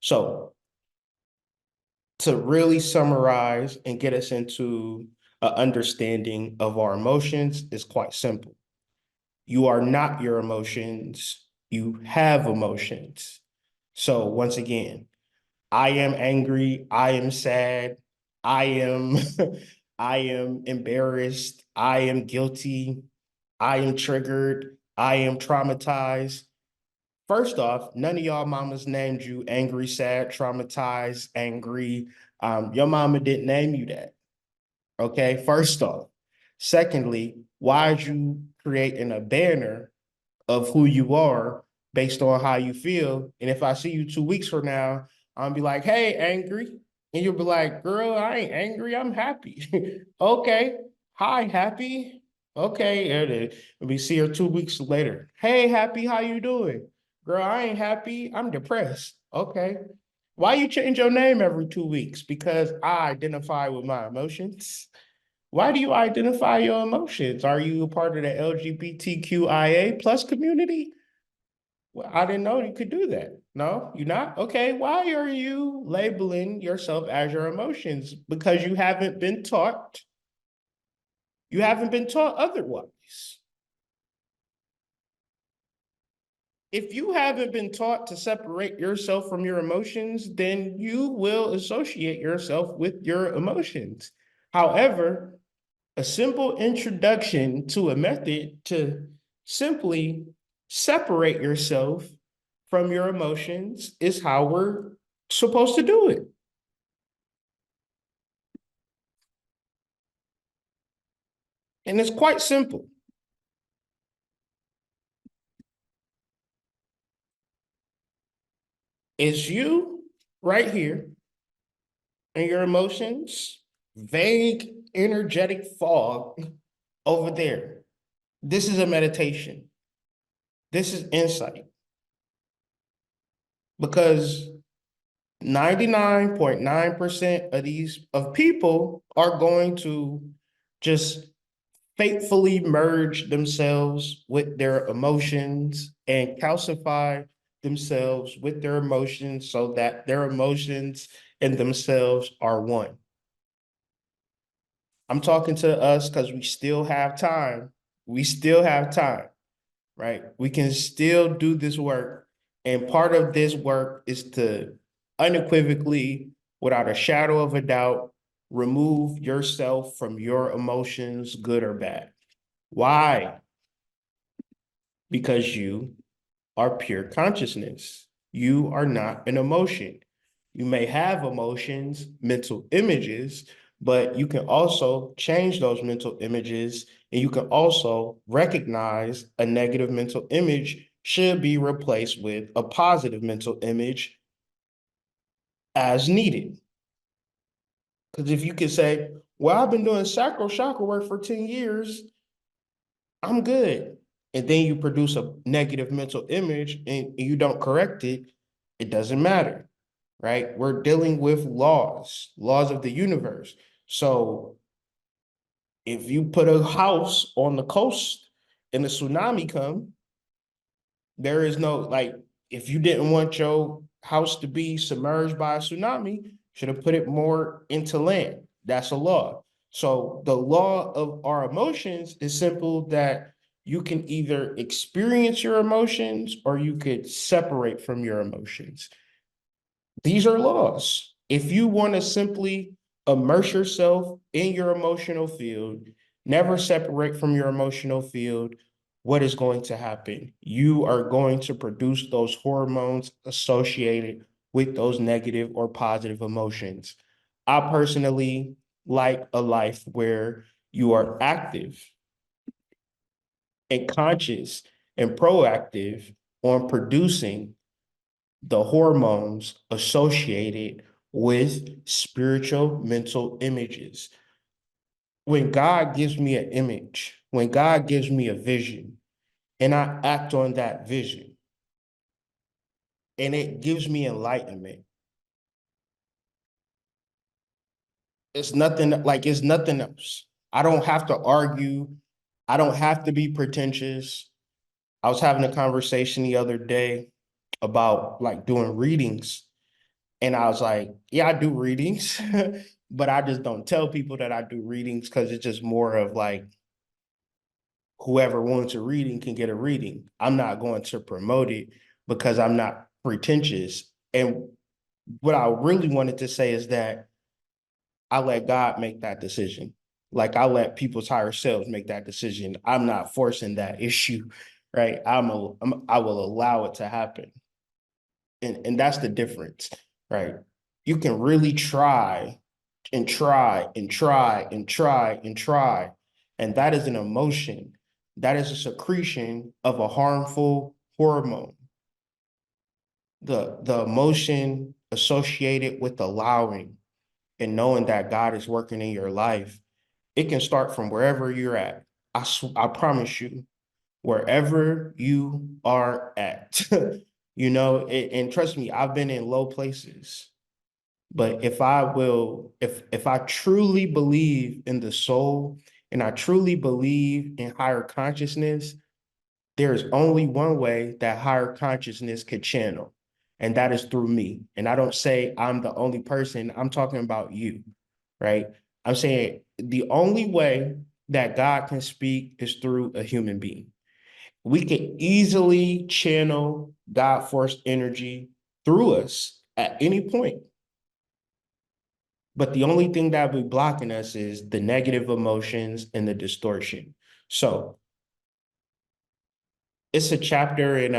So to really summarize and get us into an understanding of our emotions is quite simple. You are not your emotions. You have emotions. So once again, I am angry. I am sad. I am I am embarrassed. I am guilty. I am triggered. I am traumatized. First off, none of y'all mamas named you angry, sad, traumatized, angry. Your mama didn't name you that. Okay, first off. Secondly, why'd you creating a banner of who you are based on how you feel? And if I see you 2 weeks from now, I'll be like, hey, angry. And you'll be like, girl, I ain't angry, I'm happy. Okay. Hi, happy. Okay. And we see her 2 weeks later. Hey, happy, how you doing? Girl, I ain't happy, I'm depressed. Okay. Why you change your name every 2 weeks? Because I identify with my emotions. Why do you identify your emotions? Are you a part of the LGBTQIA plus community? Well, I didn't know you could do that. No, you're not? Okay, why are you labeling yourself as your emotions? Because you haven't been taught. You haven't been taught otherwise. If you haven't been taught to separate yourself from your emotions, then you will associate yourself with your emotions. However, a simple introduction to a method to simply separate yourself from your emotions is how we're supposed to do it. And it's quite simple. It's you right here and your emotions, vague, energetic fog over there. This is a meditation. This is insight because 99.9% of these of people are going to just faithfully merge themselves with their emotions and calcify themselves with their emotions so that their emotions and themselves are one. I'm talking to us because we still have time. We still have time, right? We can still do this work. And part of this work is to unequivocally, without a shadow of a doubt, remove yourself from your emotions, good or bad. Why? Because you are pure consciousness. You are not an emotion. You may have emotions, mental images, but you can also change those mental images, and you can also recognize a negative mental image should be replaced with a positive mental image as needed. Because if you can say, well, I've been doing sacral chakra work for 10 years, I'm good. And then you produce a negative mental image and you don't correct it, it doesn't matter, right? We're dealing with laws of the universe. So if you put a house on the coast and a tsunami come, there is no like if you didn't want your house to be submerged by a tsunami, should have put it more into land. That's a law. So the law of our emotions is simple that you can either experience your emotions or you could separate from your emotions. These are laws. If you want to simply immerse yourself in your emotional field, never separate from your emotional field, what is going to happen? You are going to produce those hormones associated with those negative or positive emotions. I personally like a life where you are active and conscious and proactive on producing the hormones associated with spiritual mental images. When God gives me an image, when God gives me a vision, and I act on that vision, and it gives me enlightenment, it's nothing else. I don't have to argue. I don't have to be pretentious. I was having a conversation the other day about like doing readings. And I was like, yeah, I do readings, but I just don't tell people that I do readings because it's just more of like whoever wants a reading can get a reading. I'm not going to promote it because I'm not pretentious. And what I really wanted to say is that I let God make that decision. Like I let people's higher selves make that decision. I'm not forcing that issue, right? I will allow it to happen. And that's the difference, right? You can really try and try and try and try and try. And that is an emotion. That is a secretion of a harmful hormone. The emotion associated with allowing and knowing that God is working in your life, it can start from wherever you're at. I promise you, wherever you are at, and trust me, I've been in low places. But if I truly believe in the soul and I truly believe in higher consciousness, there's only one way that higher consciousness could channel, and that is through me. And I don't say I'm the only person, I'm talking about you, right? I'm saying the only way that God can speak is through a human being. We can easily channel God force energy through us at any point. But the only thing that will be blocking us is the negative emotions and the distortion. So it's a chapter in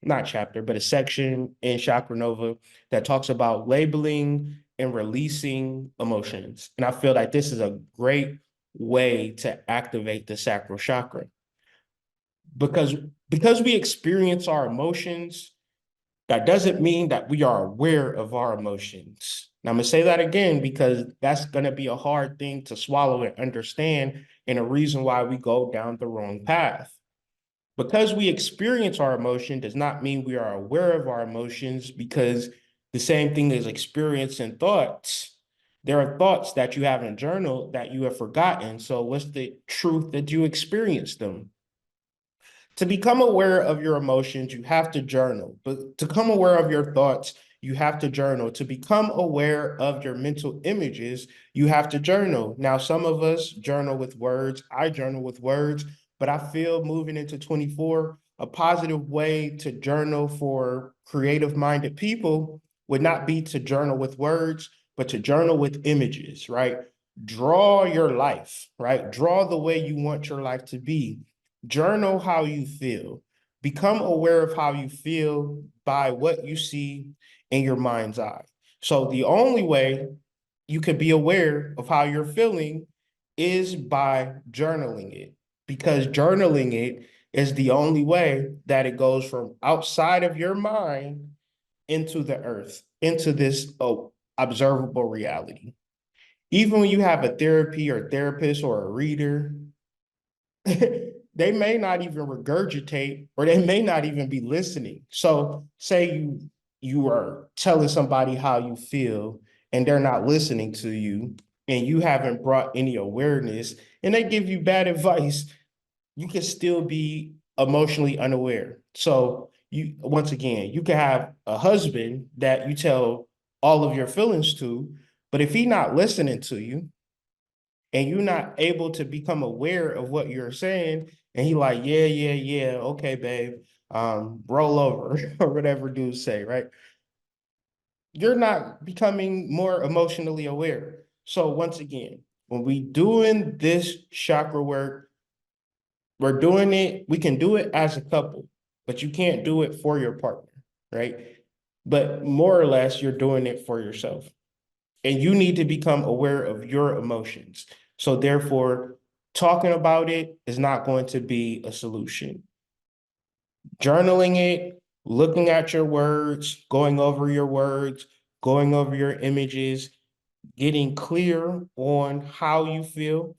not chapter, but a section in Chakra Nova that talks about labeling and releasing emotions. And I feel like this is a great way to activate the sacral chakra because because we experience our emotions, that doesn't mean that we are aware of our emotions. Now, I'm going to say that again because that's going to be a hard thing to swallow and understand, and a reason why we go down the wrong path. Because we experience our emotion does not mean we are aware of our emotions, because the same thing is experiencing thoughts. There are thoughts that you have in a journal that you have forgotten. So, what's the truth that you experienced them? To become aware of your emotions, you have to journal. But to become aware of your thoughts, you have to journal. To become aware of your mental images, you have to journal. Now, some of us journal with words. I journal with words, but I feel moving into 24, a positive way to journal for creative minded people would not be to journal with words, but to journal with images, right? Draw your life, right? Draw the way you want your life to be. Journal how you feel. Become aware of how you feel by what you see in your mind's eye. So the only way you could be aware of how you're feeling is by journaling it, because journaling it is the only way that it goes from outside of your mind into the earth, into this observable reality. Even when you have a therapy or therapist or a reader, they may not even regurgitate, or they may not even be listening. So say you are telling somebody how you feel and they're not listening to you, and you haven't brought any awareness, and they give you bad advice, you can still be emotionally unaware. So you, once again, you can have a husband that you tell all of your feelings to, but if he's not listening to you, and you're not able to become aware of what you're saying, and he like, yeah, yeah, yeah, okay, babe, roll over or whatever dudes say, right? You're not becoming more emotionally aware. So once again, when we doing this chakra work, we're doing it, we can do it as a couple, but you can't do it for your partner, right? But more or less, you're doing it for yourself. And you need to become aware of your emotions. So therefore, talking about it is not going to be a solution. Journaling it, looking at your words, going over your images, getting clear on how you feel,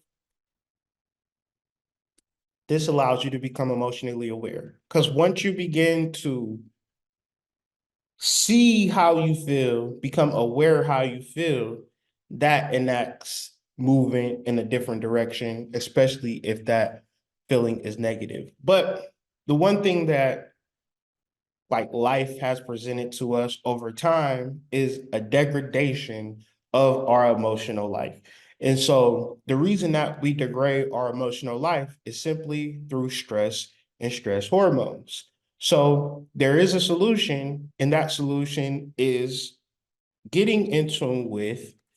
this allows you to become emotionally aware. Because once you begin to see how you feel, become aware how you feel, that enacts moving in a different direction, especially if that feeling is negative. But the one thing that like life has presented to us over time is a degradation of our emotional life. And so the reason that we degrade our emotional life is simply through stress and stress hormones. So there is a solution, and that solution is getting in tune with